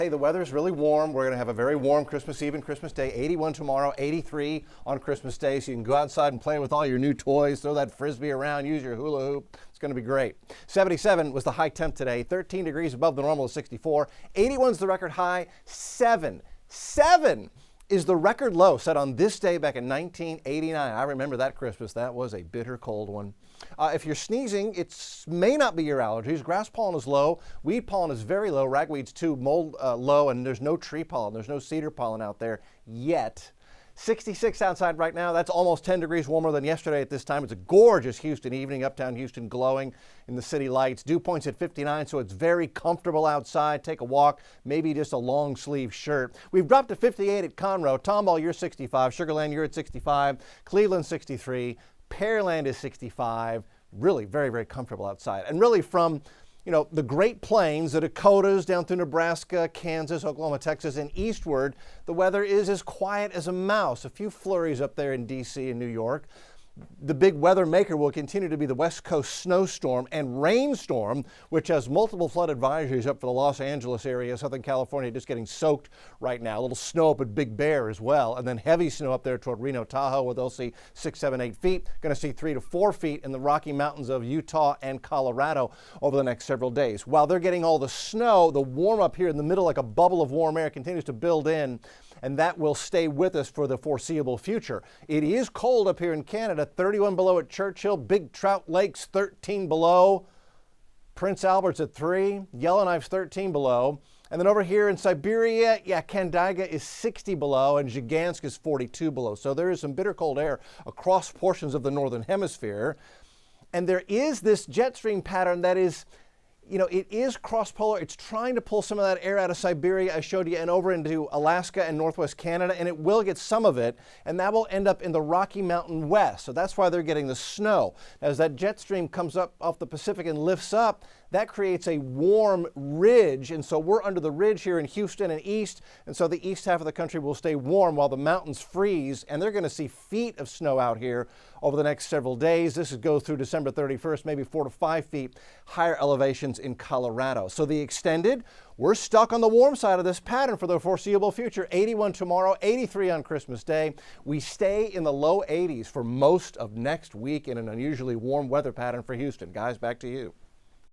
Hey, the weather's really warm. We're going to have a very warm Christmas Eve and Christmas Day. 81 tomorrow, 83 on Christmas Day. So you can go outside and play with all your new toys, throw that Frisbee around, use your hula hoop. It's going to be great. 77 was the high temp today, 13 degrees above the normal of 64. 81 is the record high. 7 is the record low set on this day back in 1989. I remember that Christmas. That was a bitter cold one. If you're sneezing, it may not be your allergies. Grass pollen is low. Weed pollen is very low. Ragweed's too. Mold low, and there's no tree pollen. There's no cedar pollen out there yet. 66 outside right now. That's almost 10 degrees warmer than yesterday at this time. It's a gorgeous Houston evening. Uptown Houston glowing in the city lights. Dew point's at 59, so it's very comfortable outside. Take a walk, maybe just a long sleeve shirt. We've dropped to 58 at Conroe. Tomball, you're 65. Sugar Land, you're at 65. Cleveland, 63. Pearland is 65. Really very, very comfortable outside. And really from the Great Plains, the Dakotas, down through Nebraska, Kansas, Oklahoma, Texas, and eastward, the weather is as quiet as a mouse. A few flurries up there in D.C. and New York. The big weather maker will continue to be the West Coast snowstorm and rainstorm, which has multiple flood advisories up for the Los Angeles area, Southern California, just getting soaked right now. A little snow up at Big Bear as well, and then heavy snow up there toward Reno, Tahoe, where they'll see 6, 7, 8 feet. Going to see 3 to 4 feet in the Rocky Mountains of Utah and Colorado over the next several days. While they're getting all the snow, the warm up here in the middle, like a bubble of warm air, continues to build in, and that will stay with us for the foreseeable future. It is cold up here in Canada, 31 below at Churchill, Big Trout Lakes 13 below, Prince Albert's at 3, Yellowknife's 13 below, and then over here in Siberia, Kandiga is 60 below and Zhigansk is 42 below. So there is some bitter cold air across portions of the northern hemisphere, and there is this jet stream pattern that is it is cross-polar. It's trying to pull some of that air out of Siberia, I showed you, and over into Alaska and northwest Canada, and it will get some of it, and that will end up in the Rocky Mountain west. So that's why they're getting the snow. As that jet stream comes up off the Pacific and lifts up, that creates a warm ridge, and so we're under the ridge here in Houston and east, and so the east half of the country will stay warm while the mountains freeze, and they're going to see feet of snow out here over the next several days. This goes through December 31st, maybe 4 to 5 feet higher elevations in Colorado. So the extended, we're stuck on the warm side of this pattern for the foreseeable future. 81 tomorrow, 83 on Christmas Day. We stay in the low 80s for most of next week in an unusually warm weather pattern for Houston. Guys, back to you.